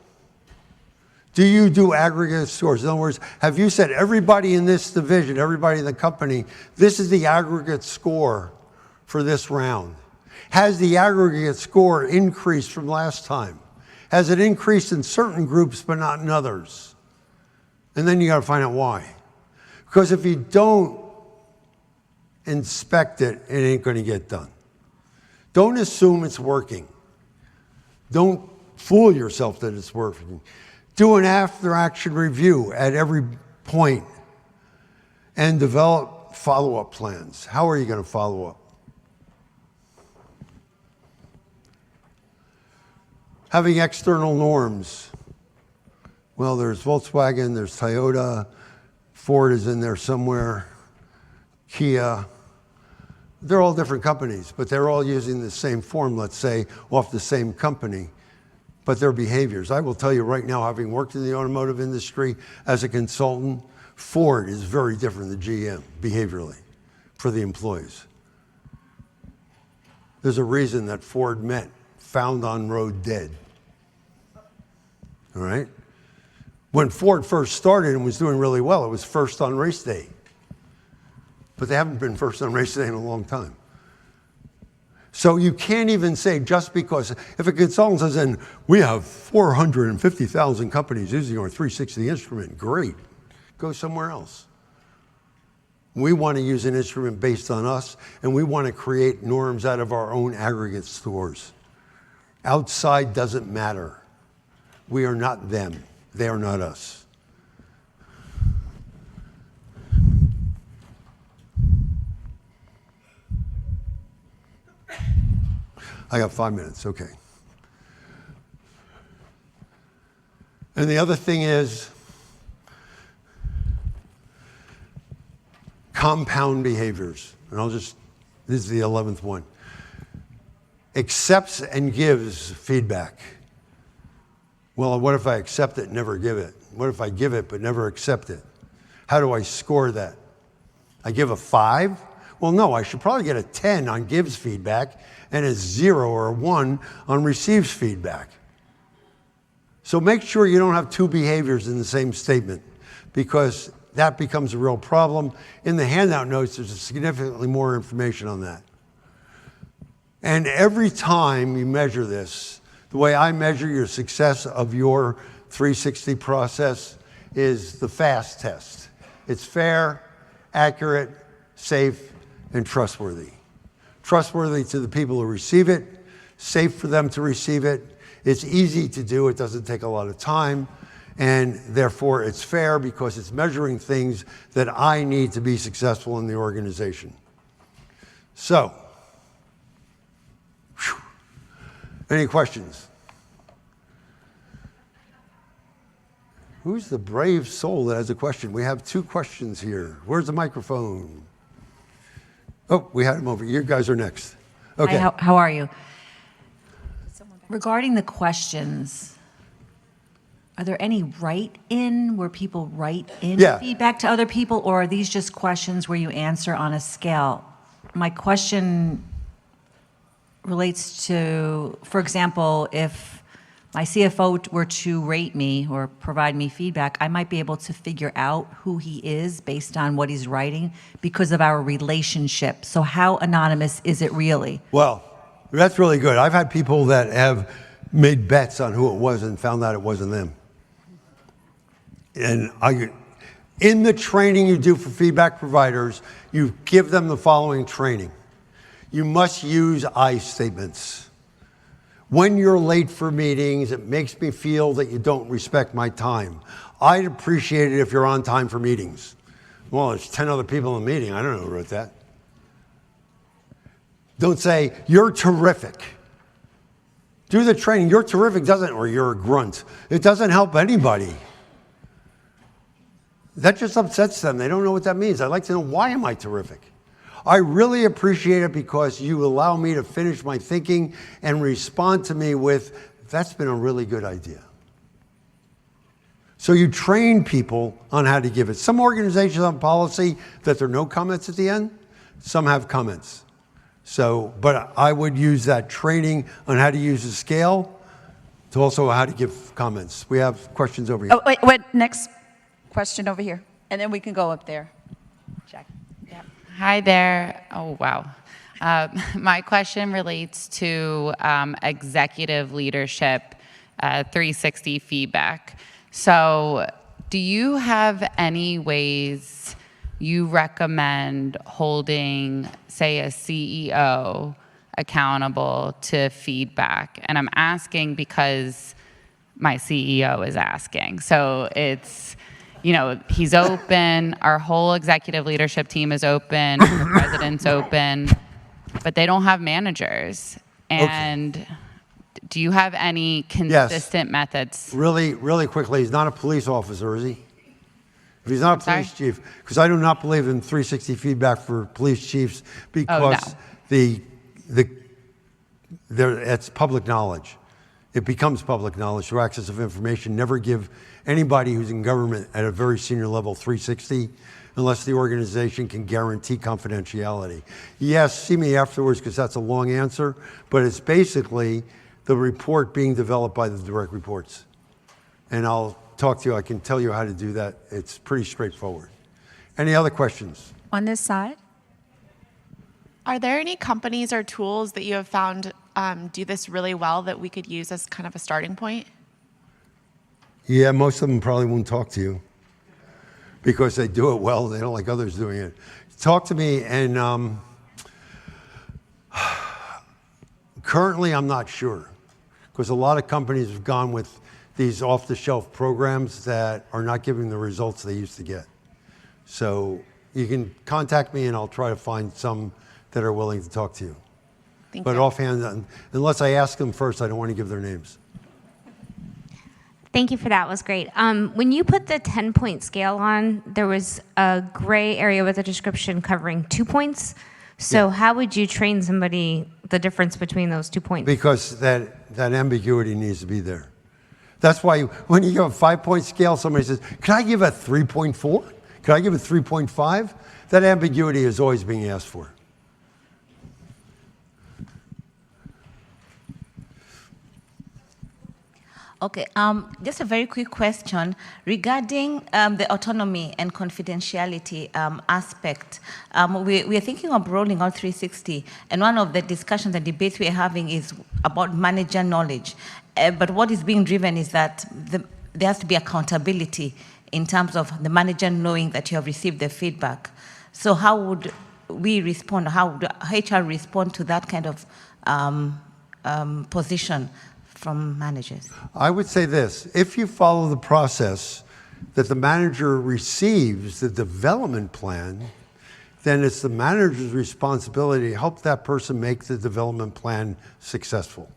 Do you do aggregate scores? In other words, have you said everybody in this division, everybody in the company, this is the aggregate score for this round? Has the aggregate score increased from last time? Has it increased in certain groups but not in others? And then you got to find out why. Because if you don't inspect it, it ain't going to get done. Don't assume it's working. Don't fool yourself that it's working. Do an after-action review at every point and develop follow-up plans. How are you going to follow up? Having external norms. Well, there's Volkswagen, there's Toyota, Ford is in there somewhere, Kia. They're all different companies, but they're all using the same form, let's say, off the same company, but their behaviors. I will tell you right now, having worked in the automotive industry as a consultant, Ford is very different than GM behaviorally for the employees. There's a reason that Ford met found on road dead. All right? When Ford first started and was doing really well, it was first on race day. But they haven't been first on race day in a long time. So you can't even say just because, if a consultant says, and we have 450,000 companies using our 360 instrument, great, go somewhere else. We want to use an instrument based on us, and we want to create norms out of our own aggregate scores. Outside doesn't matter. We are not them. They are not us. I got 5 minutes, okay. And the other thing is compound behaviors. And this is the 11th one. Accepts and gives feedback. Well, what if I accept it and never give it? What if I give it but never accept it? How do I score that? I give a 5? Well, no, I should probably get a 10 on gives feedback and a 0 or a 1 on receives feedback. So make sure you don't have two behaviors in the same statement because that becomes a real problem. In the handout notes, there's significantly more information on that. And every time you measure this, the way I measure your success of your 360 process is the FAST test. It's fair, accurate, safe, and trustworthy. Trustworthy to the people who receive it, safe for them to receive it. It's easy to do, it doesn't take a lot of time, and therefore it's fair because it's measuring things that I need to be successful in the organization. So, any questions? Who's the brave soul that has a question? We have 2 questions here. Where's the microphone? Oh, we had him over. You guys are next. Okay. Hi, how are you? Regarding the questions, are there any write-in where people write in Yeah. feedback to other people, or are these just questions where you answer on a scale? My question relates to, for example, if my CFO were to rate me or provide me feedback, I might be able to figure out who he is based on what he's writing because of our relationship. So how anonymous is it really? Well, that's really good. I've had people that have made bets on who it was and found out it wasn't them. And in the training you do for feedback providers, you give them the following training. You must use I statements. When you're late for meetings, it makes me feel that you don't respect my time. I'd appreciate it if you're on time for meetings. Well, there's 10 other people in the meeting. I don't know who wrote that. Don't say, you're terrific. Do the training. You're terrific doesn't, or you're a grunt. It doesn't help anybody. That just upsets them. They don't know what that means. I'd like to know, why am I terrific? I really appreciate it because you allow me to finish my thinking and respond to me with, that's been a really good idea. So you train people on how to give it. Some organizations have policy that there are no comments at the end. Some have comments. So, but I would use that training on how to use the scale to also how to give comments. We have questions over here. Oh, wait, next question over here. And then we can go up there. Jack. Yeah. Hi there. Oh, wow. My question relates to executive leadership 360 feedback. So, do you have any ways you recommend holding, say, a CEO accountable to feedback? And I'm asking because my CEO is asking. So it's, you know, he's open, our whole executive leadership team is open, the president's open, but they don't have managers. And do you have any consistent methods? Really, really quickly, he's not a police officer, is he? If he's not a police chief, because I do not believe in 360 feedback for police chiefs because it's public knowledge. It becomes public knowledge through access of information. Never give anybody who's in government at a very senior level 360 unless the organization can guarantee confidentiality. Yes, see me afterwards because that's a long answer, but it's basically the report being developed by the direct reports. And I'll talk to you, I can tell you how to do that. It's pretty straightforward. Any other questions? On this side? Are there any companies or tools that you have found do this really well that we could use as kind of a starting point? Yeah, most of them probably won't talk to you because they do it well. They don't like others doing it. Talk to me, and currently I'm not sure because a lot of companies have gone with these off-the-shelf programs that are not giving the results they used to get. So you can contact me and I'll try to find some that are willing to talk to you. Thank But you. offhand, unless I ask them first, I don't want to give their names. Thank you for that. It was great. When you put the 10-point scale on, there was a gray area with a description covering 2 points. So how would you train somebody the difference between those 2 points? Because that ambiguity needs to be there. That's why when you give a 5-point scale, somebody says, can I give a 3.4? Can I give a 3.5? That ambiguity is always being asked for. Okay, just a very quick question regarding the autonomy and confidentiality aspect. We are thinking of rolling out 360, and one of the discussions and debates we are having is about manager knowledge. But what is being driven is that there has to be accountability in terms of the manager knowing that you have received the feedback. So how would we respond, how would HR respond to that kind of position from managers? I would say this, if you follow the process that the manager receives the development plan, then it's the manager's responsibility to help that person make the development plan successful,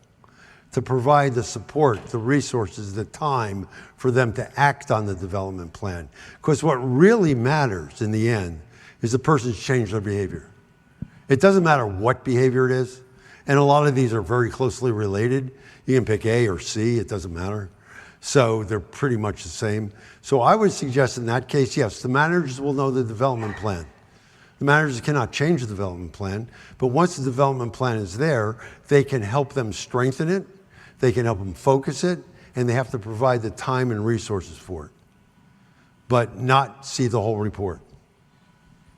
to provide the support, the resources, the time for them to act on the development plan. Because what really matters in the end is the person's change their behavior. It doesn't matter what behavior it is, and a lot of these are very closely related. You can pick A or C, it doesn't matter. So they're pretty much the same. So I would suggest in that case, yes, the managers will know the development plan. The managers cannot change the development plan, but once the development plan is there, they can help them strengthen it, they can help them focus it, and they have to provide the time and resources for it, but not see the whole report.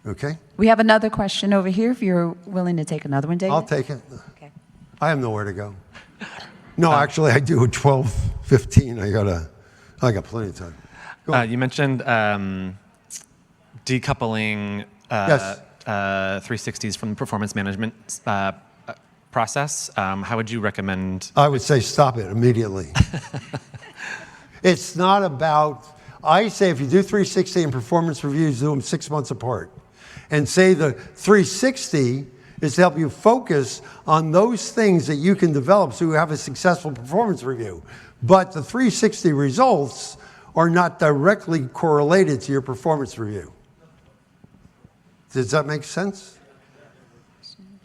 Okay? We have another question over here if you're willing to take another one, David. I'll take it. Okay. I have nowhere to go. No, actually, I do at 12:15. I got plenty of time. Go on. You mentioned decoupling Yes. 360s from the performance management process. How would you recommend? I would say stop it immediately. It's not about, I say if you do 360 and performance reviews, do them 6 months apart. And say the 360 is to help you focus on those things that you can develop so you have a successful performance review. But the 360 results are not directly correlated to your performance review. Does that make sense?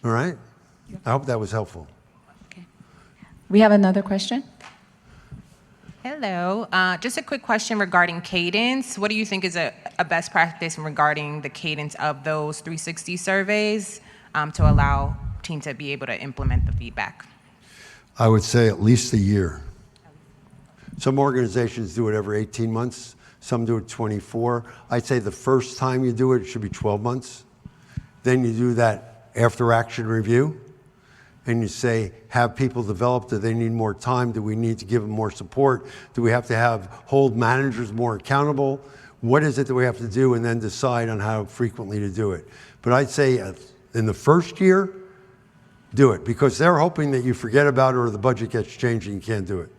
All right? I hope that was helpful. We have another question? Hello. Just a quick question regarding cadence. What do you think is a best practice regarding the cadence of those 360 surveys to allow teams to be able to implement the feedback? I would say at least a year. Some organizations do it every 18 months. Some do it 24. I'd say the first time you do it, it should be 12 months. Then you do that after action review. And you say, have people develop? Do they need more time? Do we need to give them more support? Do we have to hold managers more accountable? What is it that we have to do? And then decide on how frequently to do it. But I'd say in the first year, do it, because they're hoping that you forget about it or the budget gets changed and you can't do it.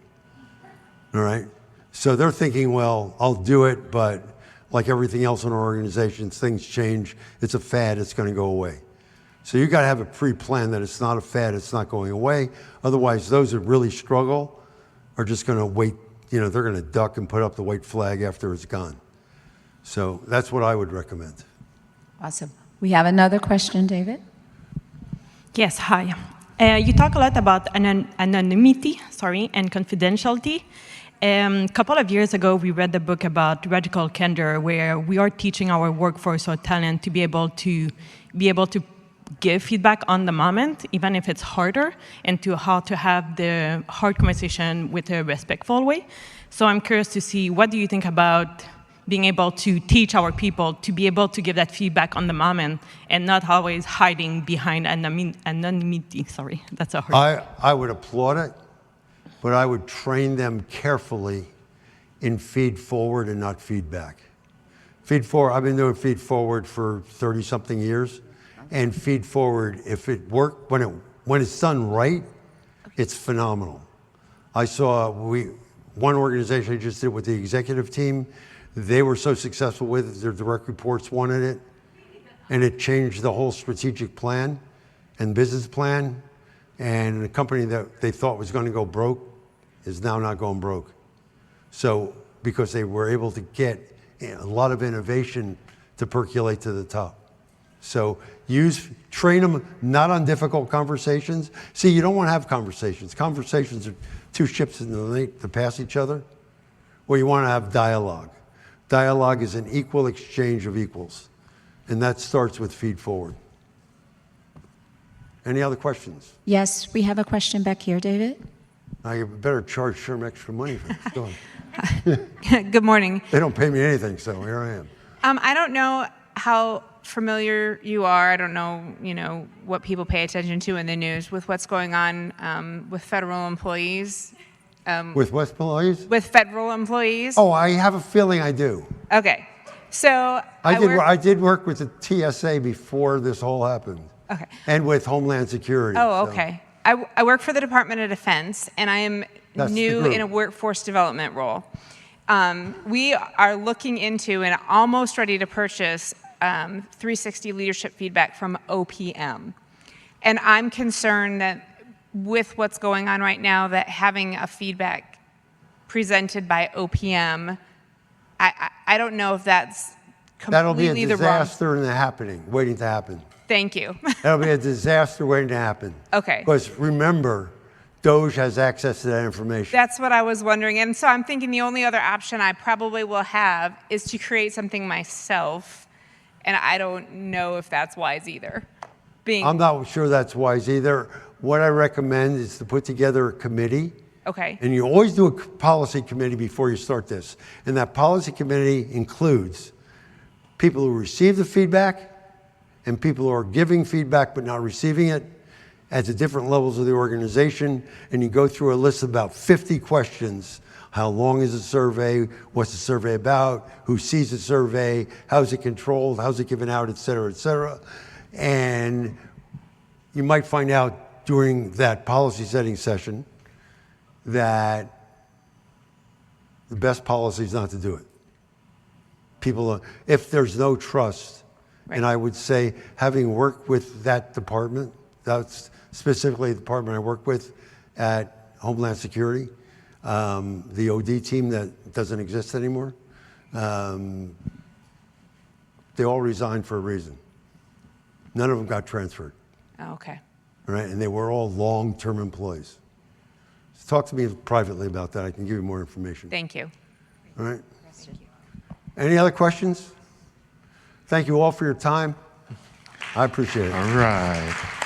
All right? So they're thinking, well, I'll do it, but like everything else in our organizations, things change. It's a fad. It's going to go away. So you got to have a pre-plan that it's not a fad, it's not going away. Otherwise, those that really struggle are just going to wait. They're going to duck and put up the white flag after it's gone. So that's what I would recommend. Awesome. We have another question, David. Yes, hi. You talk a lot about anonymity, and confidentiality. A couple of years ago, we read the book about radical candor, where we are teaching our workforce or talent to be able to give feedback on the moment, even if it's harder, and to how to have the hard conversation with a respectful way. So I'm curious to see, what do you think about being able to teach our people to be able to give that feedback on the moment and not always hiding behind anonymity? Sorry, that's a hard. I would applaud it, but I would train them carefully in feed forward and not feedback. Feed forward, I've been doing feed forward for 30-something years. And feed forward, if it worked, when it's done right, it's phenomenal. I saw one organization I just did with the executive team. They were so successful with it, their direct reports wanted it, and it changed the whole strategic plan and business plan. And the company that they thought was going to go broke is now not going broke. So because they were able to get a lot of innovation to percolate to the top. So train them not on difficult conversations. See, you don't want to have conversations. Conversations are two ships in the night to pass each other. Well, you want to have dialogue. Dialogue is an equal exchange of equals. And that starts with feed forward. Any other questions? Yes, we have a question back here, David. Now you better charge Sherm extra money for this. Go on. Good morning. They don't pay me anything, so here I am. I don't know how familiar you are. I don't know, what people pay attention to in the news with what's going on with federal employees. With what employees? With federal employees. Oh, I have a feeling I do. Okay. So I did work with the TSA before this whole happened. Okay. And with Homeland Security. Oh, okay. I work for the Department of Defense, and I am new in a workforce development role. We are looking into and almost ready to purchase 360 leadership feedback from OPM. And I'm concerned that with what's going on right now, that having a feedback presented by OPM, I don't know if that's That'll be a completely the wrong. disaster in the happening, waiting to happen. Thank you. That'll be a disaster waiting to happen. Okay. Because remember, DOJ has access to that information. That's what I was wondering. And so I'm thinking the only other option I probably will have is to create something myself. And I don't know if that's wise either. I'm not sure that's wise either. What I recommend is to put together a committee. Okay. And you always do a policy committee before you start this. And that policy committee includes people who receive the feedback and people who are giving feedback but not receiving it at the different levels of the organization. And you go through a list of about 50 questions. How long is the survey? What's the survey about? Who sees the survey? How's it controlled? How's it given out, et cetera, et cetera. And you might find out during that policy setting session that the best policy is not to do it. People, if there's no trust, and I would say, having worked with that department, that's specifically the department I work with at Homeland Security, the OD team that doesn't exist anymore, they all resigned for a reason. None of them got transferred. Oh, okay. All right, and they were all long-term employees. So talk to me privately about that. I can give you more information. Thank you. All right. Any other questions? Thank you all for your time. I appreciate it. All right.